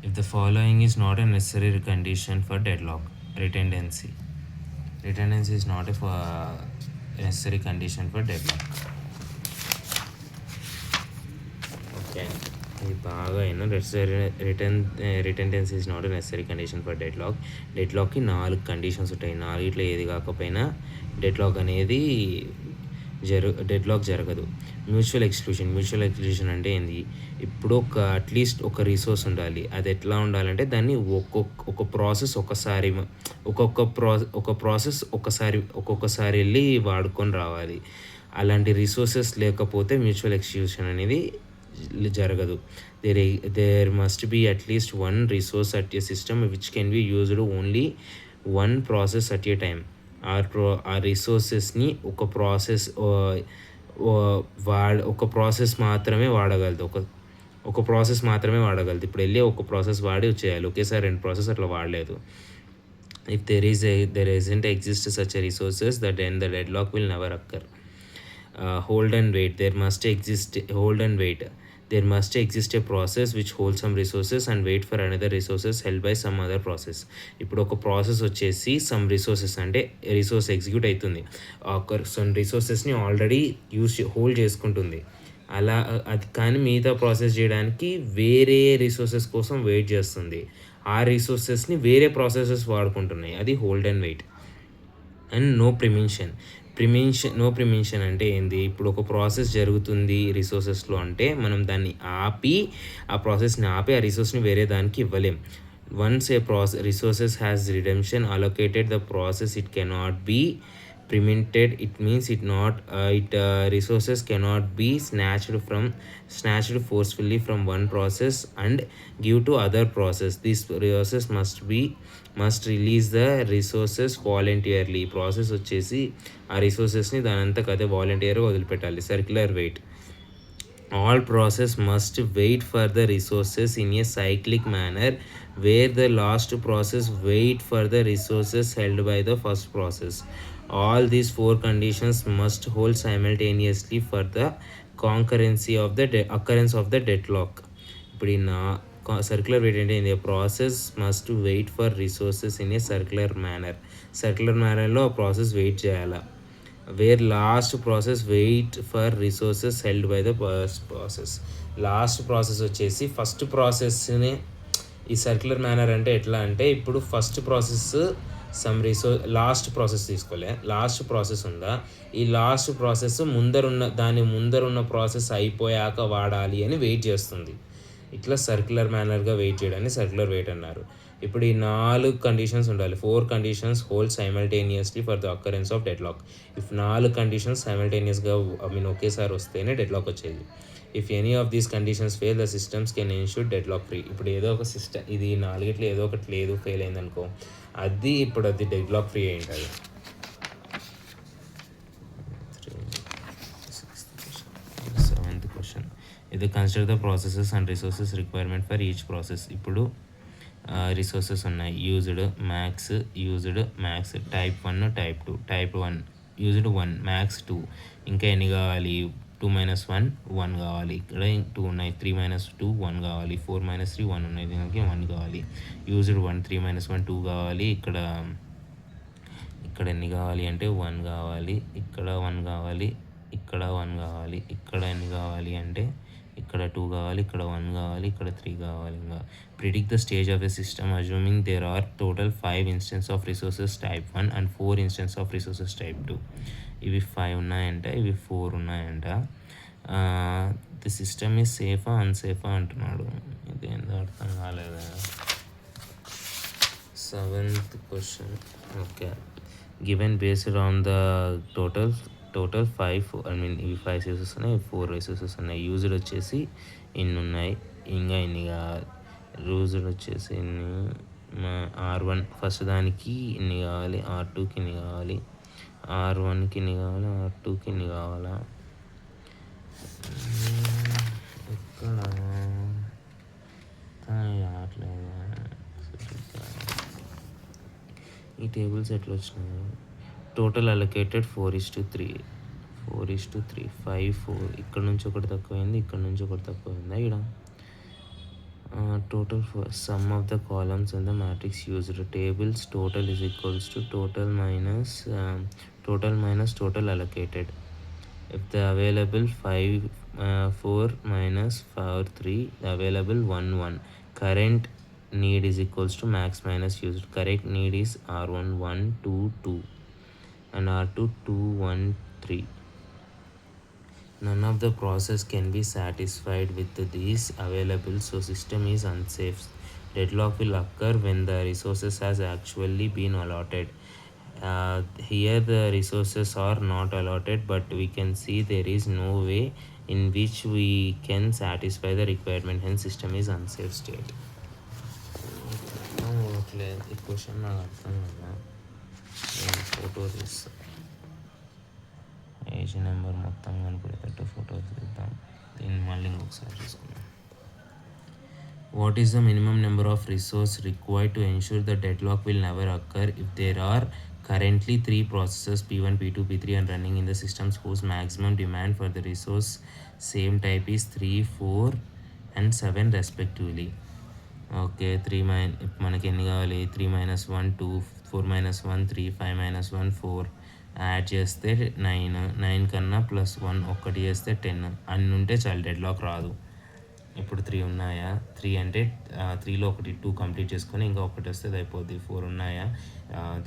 If the following is not a necessary condition for deadlock, redundancy. Redundancy is not a necessary condition for deadlock. Okay. ఇది బాగా అయినా రిటెండెన్సీ is not a necessary condition for డెడ్లాక్కి 4 conditions ఉంటాయి. 4 ఏది కాకపోయినా deadlock అనేది deadlock జరగదు. మ్యూచువల్ ఎక్స్క్లూషన్ అంటే ఏంది? ఇప్పుడు అట్లీస్ట్ ఒక రిసోర్స్ ఉండాలి. అది ఎట్లా ఉండాలంటే దాన్ని ఒక ప్రాసెస్ ఒక్కొక్కసారి వెళ్ళి వాడుకొని రావాలి. అలాంటి రిసోర్సెస్ లేకపోతే మ్యూచువల్ ఎక్స్క్లూషన్ అనేది జరగదు. There must be at least one resource at a system which can be used only one process at a time. ఆ రిసోర్సెస్ని ఒక ప్రాసెస్ మాత్రమే వాడగలదు. ఒక ప్రాసెస్ మాత్రమే వాడగలదు. ఇప్పుడు వెళ్ళి ఒక ప్రాసెస్ వాడి చేయాలి, ఒకేసారి 2 ప్రాసెస్ అట్లా వాడలేదు. If there isn't exist such a resources, then the deadlock will never occur. Hold and wait. There must exist a process which holds some resources and wait for another resources held by some other process. ఇప్పుడు ఒక process వచ్చేసి some resources అంటే resource execute అవుతుంది, some రిసోర్సెస్ని already hold చేసుకుంటుంది. అలా అది కానీ మిగతా ప్రాసెస్ చేయడానికి వేరే రిసోర్సెస్ కోసం వెయిట్ చేస్తుంది. ఆ రిసోర్సెస్ని వేరే ప్రాసెసెస్ వాడుకుంటున్నాయి. అది hold and wait. And no preemption అంటే ఏంది? ఇప్పుడు ఒక ప్రాసెస్ జరుగుతుంది రిసోర్సెస్లో అంటే మనం దాన్ని ఆపి ఆ రిసోర్స్ని వేరే దానికి ఇవ్వలేం. Once a resources has redemption allocated the process, it cannot be prevented. It means resources cannot be snatched forcefully from one process and give to other process. These resources must release the resources voluntarily. Process వచ్చేసి ఆ రిసోర్సెస్ని దానంతకు అదే వాలంటీర్గా వదిలిపెట్టాలి. Circular wait. All process must wait for the resources in a cyclic manner, where the last process wait for the resources held by the first process. All these 4 conditions must hold simultaneously for the occurrence of the deadlock. ఇప్పుడు circular wait అంటే ఏంటి? Process must wait for resources in a circular మేనర్లో ఆ process wait చేయాలా. Where last process wait for resources held by the first process. Last process వచ్చేసి first ప్రాసెస్ని ఈ circular manner అంటే ఎట్లా అంటే, ఇప్పుడు ఫస్ట్ ప్రాసెస్ లాస్ట్ ప్రాసెస్ తీసుకోలే, లాస్ట్ ప్రాసెస్ ఉందా, ఈ లాస్ట్ ప్రాసెస్ ముందరున్న ప్రాసెస్ అయిపోయాక వాడాలి అని వెయిట్ చేస్తుంది. ఇట్లా సర్క్యులర్ మేనర్గా వెయిట్ చేయడాన్ని సర్క్యులర్ వెయిట్ అన్నారు. ఇప్పుడు ఈ 4 కండిషన్స్ ఉండాలి. 4 conditions hold simultaneously for the occurrence of deadlock. If 4 conditions సైమల్టేనియస్గా ఒకేసారి వస్తేనే డెడ్లాక్ వచ్చేది. If any of these conditions fail, the systems can ensure deadlock free. ఇప్పుడు ఏదో ఒక సిస్టమ్ ఇది 4 ఏదో ఒకటి లేదు, ఫెయిల్ అయిందనుకో, అది డెడ్లాక్ ఫ్రీ అయి ఉంటుంది. Seventh question. ఇది consider the processes and resources requirement for each process. ఇప్పుడు రిసోర్సెస్ ఉన్నాయి. Used max type 1 type 2. Type 1 used 1, max 2. ఇంకా ఎన్ని కావాలి? 2 - 1 1 కావాలి. ఇక్కడ 2 ఉన్నాయి. 3 - 2 1 కావాలి. 4 - 3 1 ఉన్నాయి. దీనికి 1 కావాలి. యూజ్డ్ 1, 3 - 1 2 కావాలి. ఇక్కడ ఎన్ని కావాలి అంటే 1 కావాలి. ఇక్కడ 1 కావాలి. ఇక్కడ 1 కావాలి. ఇక్కడ ఎన్ని కావాలి అంటే ఇక్కడ 2 కావాలి. ఇక్కడ 1 కావాలి. ఇక్కడ 3 కావాలి. ఇంకా predict the stage of a system assuming there are total 5 instance of resources type 1 and 4 instance of resources type 2. ఇవి 5 ఉన్నాయంట, ఇవి 4 ఉన్నాయంట. ది సిస్టమ్ ఈజ్ సేఫా అన్సేఫా అంటున్నాడు. ఇది ఎంత అర్థం కాలేదా? 7th question. Okay. Given based on the total 5 ఇవి 5 రిసోర్సెస్ ఉన్నాయి, 4 రిసోర్సెస్ ఉన్నాయి. యూజ్డ్ వచ్చేసి ఇన్ని ఉన్నాయి, ఇంకా ఇన్ని కావాలి. యూజ్డ్ వచ్చేసి ఇన్ని. R1 ఫస్ట్ దానికి ఇన్ని కావాలి, R2కి ఇన్ని కావాలి, R1కి ఇన్ని కావాలి, R2కి ఇన్ని కావాలా. ఇక్కడ ఈ టేబుల్స్ ఎట్లా వచ్చినాయి? Total allocated 4:3 5 4. ఇక్కడ నుంచి ఒకటి తక్కువైంది, ఇక్కడ నుంచి ఒకటి తక్కువైందా? ఇక్కడ total for sum of the columns in the matrix used tables total is equals to total minus total allocated. If the available 5 4 minus 4 3, the available 1 1. Current need is equals to max minus used. Correct need is R1 1 2 2 and R2 2 1 3. None of the process can be satisfied with these available, so system is unsafe. Deadlock will occur when the resources has actually been allotted. Here the resources are not allotted, but we can see there is no way in which we can satisfy the requirement, hence system is unsafe state. ఈ question నాకు అర్థం కదా, నేను photo తీస్తాను, age number మొత్తం కనిపెడేటట్టు photos తీద్దాం, దీన్ని మళ్ళీ ఇంకొకసారి చూసుకుందాం. What is the minimum number of resource required to ensure the deadlock will never occur if there are currently 3 processes P1, P2, P3 and running in the systems whose maximum demand for the resource same type is 3, 4 and 7 respectively. Okay మనకి ఎన్ని కావాలి, 3 - 1 2, 4 - 1 3, 5 - 1 4, add చేస్తే 9 కన్నా +1 ఒకటి చేస్తే 10 అన్ని ఉంటే చాలు, డెడ్లాక్ రాదు. ఇప్పుడు 3 ఉన్నాయా, 3 అంటే 3లో ఒకటి 2 కంప్లీట్ చేసుకొని ఇంకా ఒకటి వస్తే అది అయిపోద్ది. 4 ఉన్నాయా,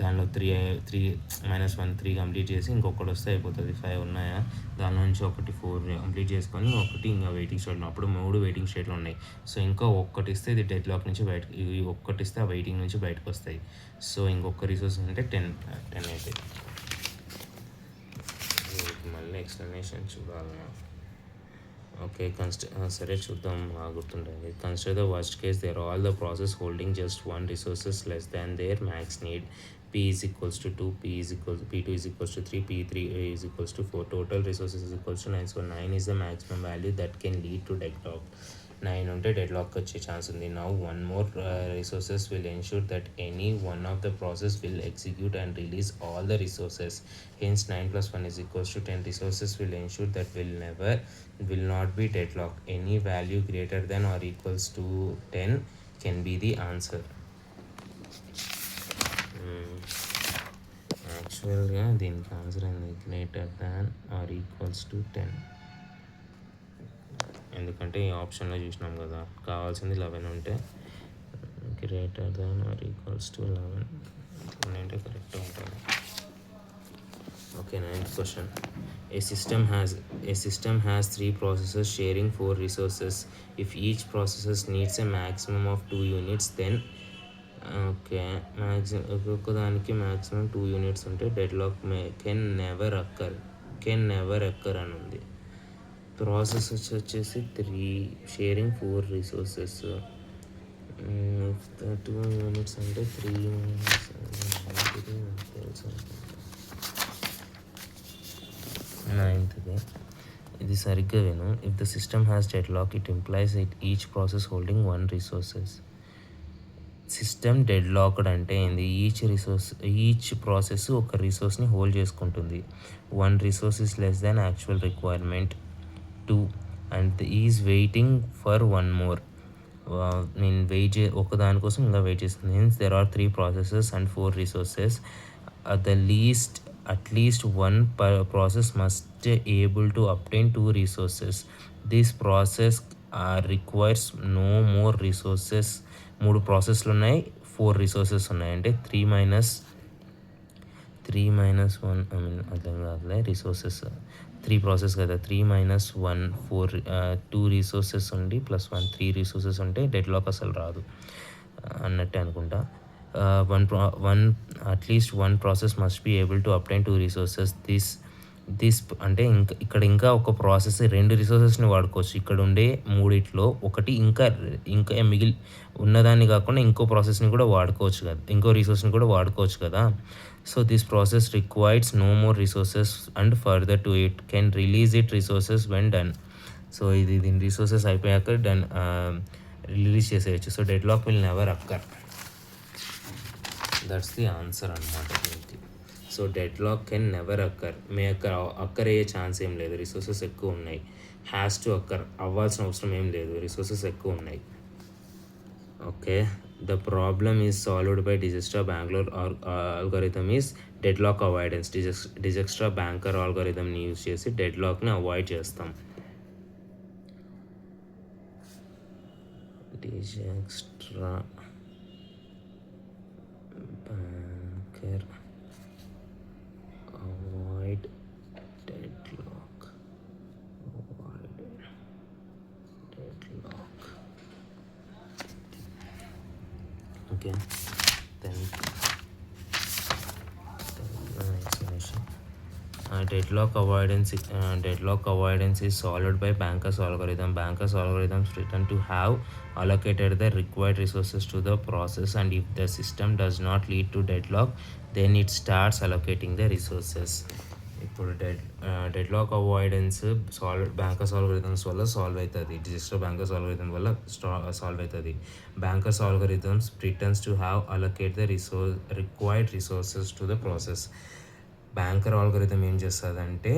దానిలో 3 - 1 3 కంప్లీట్ చేసి ఇంకొకటి వస్తే అయిపోతుంది. 5 ఉన్నాయా, దానిలో నుంచి ఒకటి 4 కంప్లీట్ చేసుకొని ఒకటి ఇంకా వెయిటింగ్ స్టేట్లో, అప్పుడు 3 వెయిటింగ్ స్టేట్లో ఉన్నాయి. సో ఇంకా ఒక్కటి ఇస్తే ఇది డెడ్లాక్ నుంచి బయటకు, ఇవి ఒక్కటి ఇస్తే ఆ వెయిటింగ్ నుంచి బయటకు వస్తాయి. సో ఇంకొక రిసోర్స్ అంటే 10 అయితే మళ్ళీ ఎక్స్ప్లెనేషన్ చూడాలి. ఓకే సరే చూద్దాం, గుర్తుంటుంది. Consider the worst case there all the process holding just 1 resources less than their max need. P is equals to 2, P2 is equals to 3, P3 is equals to 4, total resources is equals to 9. So 9 is the maximum value that can lead to deadlock. 9 ఉంటే deadlock వచ్చే chance ఉంది. Now one more resources will ensure that any one of the process will execute and release all the resources. Hence 9 + 1 is equals to 10 resources will ensure that will not be deadlock. Any value greater than or equals to 10 can be the answer. యాక్చువల్గా దీనికి answer అయింది greater than or equals to 10, ఎందుకంటే ఈ ఆప్షన్లో చూసినాం కదా, కావాల్సింది 11 ఉంటే greater than or equals to 11 అంటే కరెక్ట్గా ఉంటుంది. Okay, 9th question. A system has 3 processes sharing 4 resources. If each process needs a maximum of 2 units, then okay ఒక్కొక్క దానికి మ్యాక్సిమం 2 units ఉంటే డెడ్లాక్ కెన్ నెవర్ అక్కర్ అని ఉంది. ప్రాసెసెస్ వచ్చేసి 3 షేరింగ్ 4 రిసోర్సెస్, 2 units అంటే 3 9th ఇది సరిగ్గా విను. If the system has deadlock it implies each process holding 1 resources. System deadlocked అంటే ఏంది, ఈచ్ ప్రాసెస్ ఒక రిసోర్స్ని హోల్డ్ చేసుకుంటుంది. 1 resource is less than actual requirement 2 and is waiting for 1 more. నేను ఒక దానికోసం ఇంకా వెయిట్ చేస్తుంది. Hence there are 3 processes and 4 resources. at least one process must able to obtain 2 resources. This process requires no more resources. 3 ప్రాసెస్లు ఉన్నాయి, 4 resources ఉన్నాయి, అంటే 3 - 1 అర్థం కాదులే, రిసోర్సెస్ 3 ప్రాసెస్ కదా, 3 - 1 4 2 రిసోర్సెస్ ఉండి +1 3 రిసోర్సెస్ ఉంటే డెడ్లాక్ అసలు రాదు అన్నట్టే అనుకుంటా. At least one process must be able to obtain 2 resources. This అంటే ఇక్కడ ఇంకా ఒక ప్రాసెస్ 2 రిసోర్సెస్ని వాడుకోవచ్చు. ఇక్కడ ఉండే 3 ఒకటి ఇంకా మిగిలి ఉన్నదాన్ని కాకుండా ఇంకో ప్రాసెస్ని కూడా వాడుకోవచ్చు కదా, ఇంకో రిసోర్స్ని కూడా వాడుకోవచ్చు కదా. So this process requires no more resources and further to it can release it resources when done. So దీని రిసోర్సెస్ అయిపోయాక రిలీజ్ చేసేయచ్చు. So deadlock will never occur. That's the answer అనమాట దీనికి. So deadlock can never occur. Occur అయ్యే chance ఏం లేదు, resources ఎక్కువ ఉన్నాయి. హ్యాస్ టు అక్కర్, అవ్వాల్సిన అవసరం ఏం లేదు, రిసోర్సెస్ ఎక్కువ ఉన్నాయి. Okay, the problem is solved by Dijkstra Bangalore algorithm is deadlock avoidance. Dijkstra Banker algorithm ని యూజ్ చేసి డెడ్లాక్ని అవాయిడ్ చేస్తాం. Dijkstra Banker avoid deadlock. Avoid deadlock. Okay, then explanation. Deadlock avoidance is solved by Banker's algorithm. Banker's algorithm is written to have allocated the required resources to the process, and if the system does not lead to deadlock, then it starts allocating the resources. ఇప్పుడు deadlock avoidance banker's algorithms వల్ల solve అవుతుంది. Digital banker's algorithm వల్ల solve అవుతుంది. Banker's algorithms pretends to have allocate the required resources to the process. Banker algorithm ఏం చేస్తుందంటే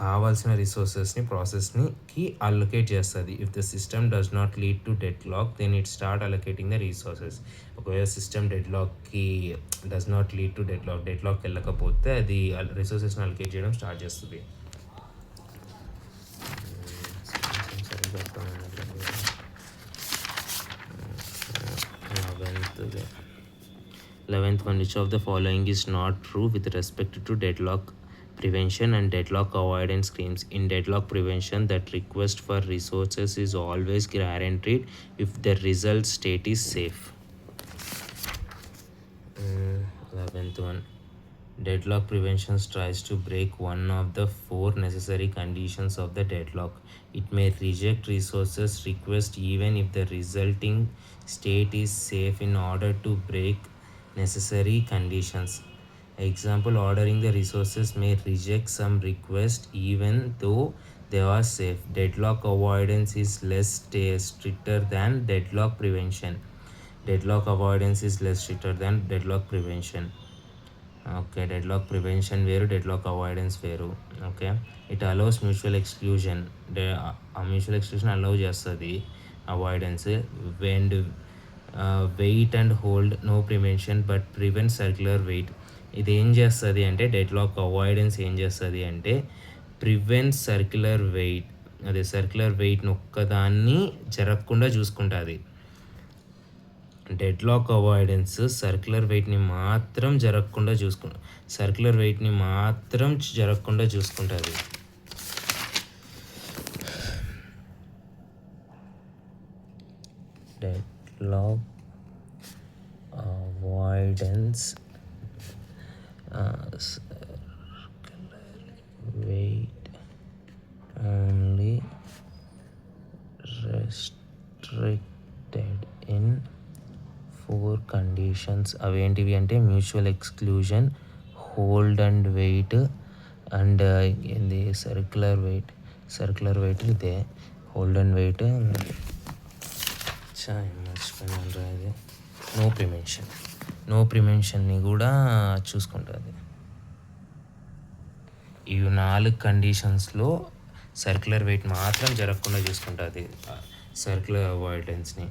కావాల్సిన రిసోర్సెస్ని ప్రాసెస్కి అలొకేట్ చేస్తుంది. If the system does not lead to deadlock then it start allocating the resources. ఒకవేళ system డెడ్లాక్కి does not lead to deadlock వెళ్ళకపోతే అది రిసోర్సెస్ని అలొకేట్ చేయడం స్టార్ట్ చేస్తుంది. 11th one, which of the following is not true with respect to deadlock prevention and deadlock avoidance schemes? In deadlock prevention, that request for resources is always guaranteed if the result state is safe. 11th one, deadlock prevention tries to break one of the 4 necessary conditions of the deadlock. It may reject resources request even if the resulting state is safe in order to break necessary conditions. Example, ordering the resources may reject some request even though they are safe. Deadlock avoidance is less stricter than deadlock prevention. Deadlock avoidance is less stricter than deadlock prevention. Okay, deadlock prevention వేరు, deadlock avoidance వేరు. Okay, it allows mutual exclusion. Mutual exclusion allow చేస్తుంది avoidance. And wait and hold no prevention but prevent circular wait. ఇది ఏం చేస్తుంది అంటే deadlock avoidance ఏం చేస్తుంది అంటే ప్రివెంట్ సర్క్యులర్ వెయిట్. అదే సర్క్యులర్ వెయిట్ని ఒక్కదాన్ని జరగకుండా చూసుకుంటుంది. డెడ్లాక్ అవాయిడెన్స్ సర్క్యులర్ వెయిట్ని మాత్రం జరగకుండా చూసుకుంటుంది. Deadlock avoidance wait only restricted in 4 conditions. అవేంటివి అంటే mutual exclusion, hold and wait, and ఏంది సర్క్యులర్ వెయిట్ ఇదే హోల్డ్ అండ్ వెయిట్. మర్చిపోయినా ఇది నో ప్రివెన్షన్ని కూడా చూసుకుంటుంది. ఈ 4 కండిషన్స్లో సర్క్యులర్ వెయిట్ మాత్రం జరగకుండా చూసుకుంటుంది circular అవాయిడెన్స్ని.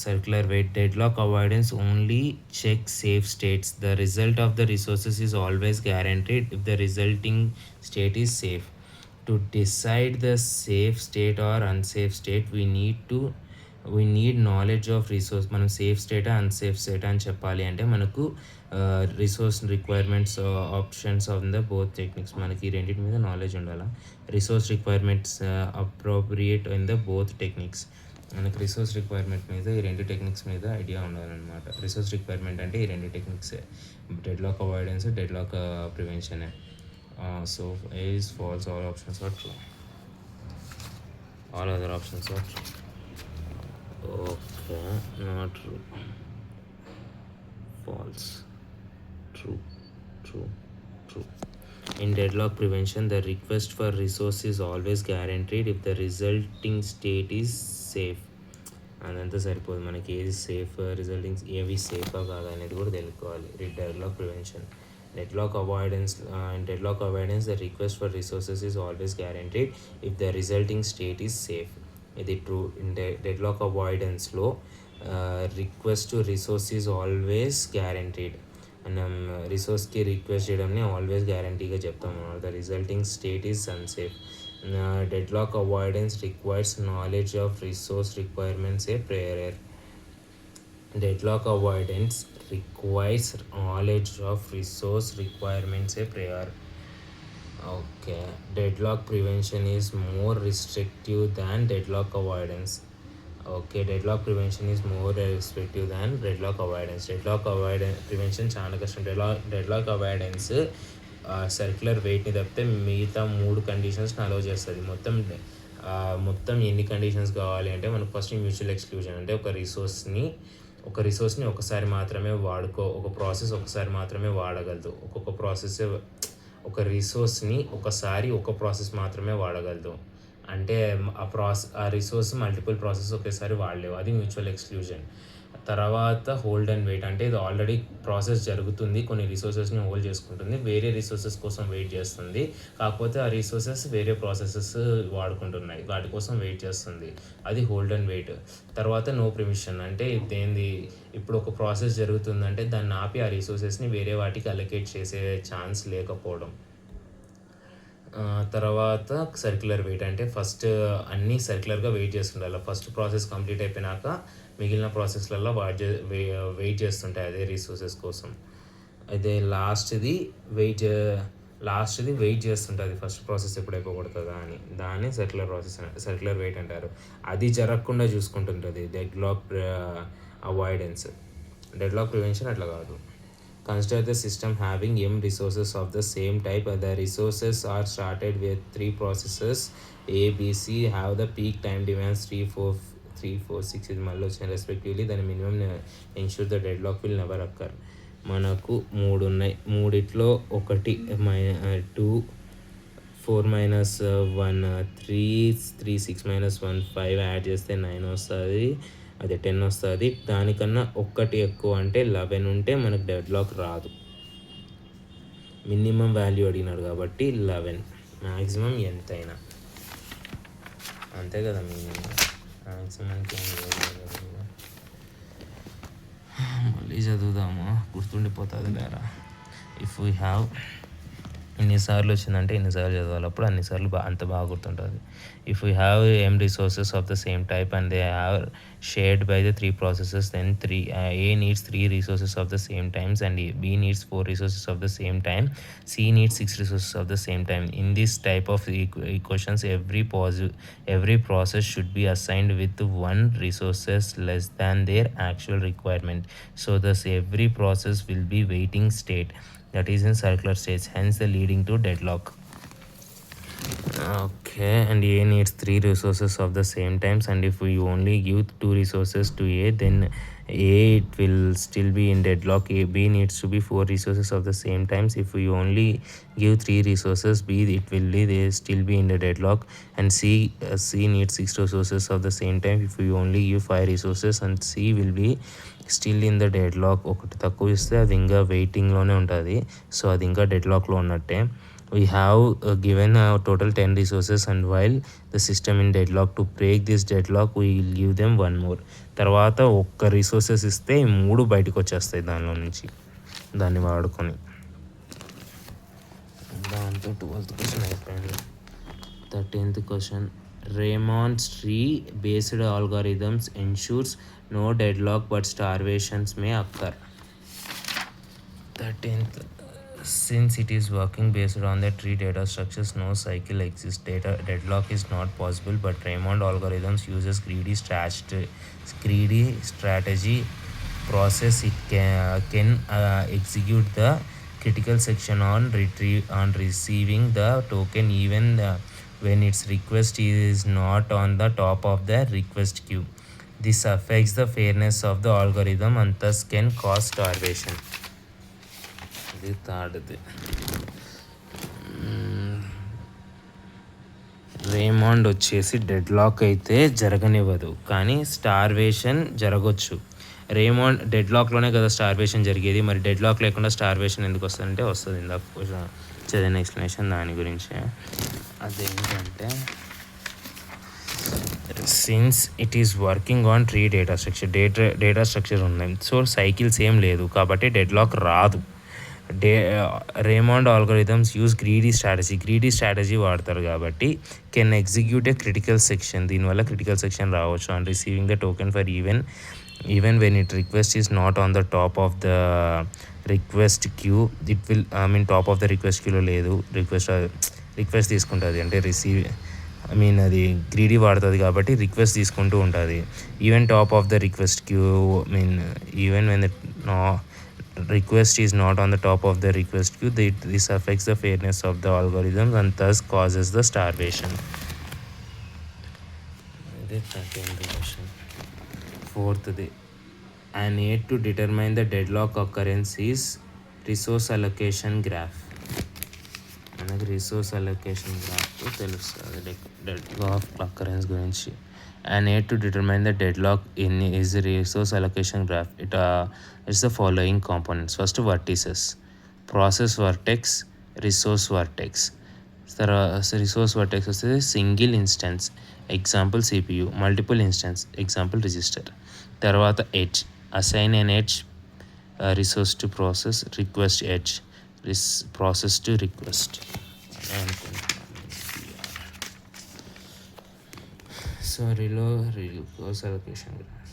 Circular weight. Deadlock avoidance only checks safe states. The result of the resources is always guaranteed if the resulting state is safe. To decide the safe state or unsafe state, we need knowledge of resource. మనం safe స్టేటా unsafe స్టేటా అని చెప్పాలి అంటే మనకు resource requirements options of the both techniques, మనకి రెండింటి మీద knowledge ఉండాలి. Resource requirements appropriate in the both techniques. మనకు రిసోర్స్ రిక్వైర్మెంట్ మీద ఈ 2 టెక్నిక్స్ మీద ఐడియా ఉండాలన్నమాట. రిసోర్స్ రిక్వైర్మెంట్ అంటే ఈ 2 టెక్నిక్సే, డెడ్లాక్ అవాయిడెన్స్, డెడ్లాక్ ప్రివెన్షనే. So A is false, all options are true, all other options are true. Okay, not true, false, true. In deadlock prevention, the request for resource is always guaranteed if the resulting state is safe. అదంతా సరిపోదు, మనకి ఏది safe, resulting ఏవి సేఫా కాదా అనేది కూడా తెలుసుకోవాలి. Deadlock prevention. Deadlock avoidance, the request for resources is always guaranteed if the resulting state is safe. ఇది ట్రూ. డెడ్లాక్ అవాయిడెన్స్లో request to resource is always guaranteed. మనం రిసోర్స్కి రిక్వెస్ట్ చేయడంని ఆల్వేస్ గ్యారంటీగా చెప్తాం అన్నమాట. The resulting state is unsafe. Deadlock avoidance requires knowledge of resource requirements a priori. Deadlock avoidance requires knowledge of resource requirements a prior. Okay, deadlock prevention is more restrictive than deadlock avoidance. Okay, deadlock prevention is more restrictive than deadlock avoidance. Deadlock avoidance prevention చాలా కష్టం. Deadlock avoidance circular వెయిట్ని తప్పితే మిగతా 3 కండిషన్స్ని allow చేస్తుంది. మొత్తం ఎన్ని conditions కావాలి అంటే మనకు ఫస్ట్ మ్యూచువల్ ఎక్స్క్లూజన్, అంటే ఒక రిసోర్స్ని ఒకసారి మాత్రమే ఒక ప్రాసెస్ ఒకసారి మాత్రమే వాడగలదు. ఒక రిసోర్స్ని ఒక ప్రాసెస్ మాత్రమే వాడగలదు. అంటే ఆ రిసోర్స్ మల్టిపుల్ ప్రాసెస్ ఒకేసారి వాడలేవు. అది మ్యూచువల్ ఎక్స్క్లూజన్. తర్వాత హోల్డ్ అండ్ వెయిట్, అంటే ఇది ఆల్రెడీ ప్రాసెస్ జరుగుతుంది, కొన్ని రిసోర్సెస్ని హోల్డ్ చేసుకుంటుంది, వేరే రిసోర్సెస్ కోసం వెయిట్ చేస్తుంది. కాకపోతే ఆ రిసోర్సెస్ వేరే ప్రాసెసెస్ వాడుకుంటున్నాయి, వాటి కోసం వెయిట్ చేస్తుంది. అది హోల్డ్ అండ్ వెయిట్. తర్వాత నో ప్రిమిషన్, అంటే ఇప్పుడు ఒక ప్రాసెస్ జరుగుతుందంటే దాన్ని ఆపి ఆ రిసోర్సెస్ని వేరే వాటికి అలొకేట్ చేసే ఛాన్స్ లేకపోవడం. తర్వాత సర్క్యులర్ వెయిట్, అంటే ఫస్ట్ అన్నీ సర్క్యులర్గా వెయిట్ చేస్తుండాలి. ఫస్ట్ ప్రాసెస్ కంప్లీట్ అయిపోయినాక మిగిలిన ప్రాసెస్లలో వెయిట్ చేస్తుంటాయి అదే రిసోర్సెస్ కోసం. అయితే లాస్ట్ది వెయిట్ చేస్తుంటుంది ఫస్ట్ ప్రాసెస్ ఎప్పుడు అయిపోకూడదా అని. దాన్ని సర్క్యులర్ వెయిట్ అంటారు. అది జరగకుండా చూసుకుంటుంటుంది డెడ్లాక్ అవాయిడెన్స్. డెడ్లాక్ ప్రివెన్షన్ అట్లా కాదు. Consider the system having m resources of the same type. The resources are started with 3 processes A, B, C have the peak time demands 3, 4, 6 ఇది మళ్ళీ వచ్చిన రెస్పెక్టివ్లీ. దాని minimum ensure the deadlock will never occur. మనకు 3 ఉన్నాయి. మూడిట్లో ఒకటి 2 4 - 1 3 6 - 1 5 add చేస్తే 9 వస్తుంది, అదే 10 వస్తుంది. దానికన్నా ఒక్కటి ఎక్కువ అంటే 11 ఉంటే మనకు డెడ్లాక్ రాదు. మినిమం వాల్యూ అడిగినాడు కాబట్టి 11, మ్యాక్సిమం ఎంతైనా అంతే కదా. మ్యాక్సిమంకి మళ్ళీ చదువుదాము, గుర్తుండిపోతుంది లేరా. ఇఫ్ వీ హ్యావ్ ఎన్నిసార్లు వచ్చిందంటే ఎన్నిసార్లు చదవాలి, అప్పుడు అన్నిసార్లు అంత బాగా గుర్తుంటుంది. If you have m resources of the same type and they are shared by the 3 processes, then A needs 3 resources of the same times and B needs 4 resources of the same time, C needs 6 resources of the same time. In this type of equations, every process should be assigned with 1 resources less than their actual requirement. So thus every process will be waiting state, that is in circular stage, hence the leading to deadlock. Okay, and A needs 3 resources of the same times, and if we only give 2 resources to A, then it will still be in deadlock. B needs to be 4 resources of the same times. If we only give 3 resources, it will still be in the deadlock. And C needs 6 resources of the same time. If we only give 5 resources, and C will be still in the deadlock. ఒకటి తక్కువ ఇస్తే అది ఇంకా వెయిటింగ్లోనే ఉంటుంది, so అది ఇంకా డెడ్లాక్లో ఉన్నట్టే. We have given total 10 resources, and while the system in deadlock, to break this deadlock we will give them 1 more. తర్వాత ఒక్క రిసోర్సెస్ ఇస్తే 3 బయటకు వచ్చేస్తాయి దానిలో నుంచి, దాన్ని వాడుకొని. దాంతో 12th క్వశ్చన్ అయిపోయింది. 13th question, Raymond's tree based algorithms ensures no deadlock but starvations may occur. 13th, since it is working based on the tree data structures, no cycle exists. Deadlock is not possible, but Raymond algorithms uses greedy strategy process. It can execute the critical section on receiving the token even when its request is not on the top of the request queue. This affects the fairness of the algorithm and thus can cause starvation. ఇది థర్డ్ది. Raymond వచ్చేసి deadlock అయితే జరగనివ్వదు, కానీ starvation జరగవచ్చు. Raymond డెడ్లాక్లోనే కదా starvation జరిగేది, మరి deadlock లేకుండా starvation ఎందుకు వస్తుందంటే వస్తుంది. ఇందాక చదివిన ఎక్స్ప్లెనేషన్ దాని గురించి. అదేంటంటే since it is working on tree data structure ఉన్నాయి. సో సైకిల్స్ ఏం లేదు కాబట్టి డెడ్లాక్ రాదు. Raymond algorithms use greedy strategy వాడతారు కాబట్టి can execute a critical section. దీనివల్ల క్రిటికల్ సెక్షన్ రావచ్చు. And receiving the token for even when it request is not on the top of the request queue. It will top of the request క్యూలో లేదు. Request తీసుకుంటుంది అంటే అది greedy వాడుతుంది కాబట్టి request తీసుకుంటూ ఉంటుంది. Even top of the request queue even when request is not on the top of the request queue, this affects the fairness of the algorithm and thus causes the starvation. Fourth, an aid to determine the deadlock occurrence is resource allocation graph. మనకి resource allocation graph తెలుస్తుంది deadlock occurrence గురించి. An aid to determine the deadlock is a resource allocation graph. It's the following components. First, vertices, process vertex, resource vertex. Resource vertex is a single instance, example CPU, multiple instance, example register. Tarvata edge, assign an edge, resource to process, request edge, process to request. So resource allocation graph.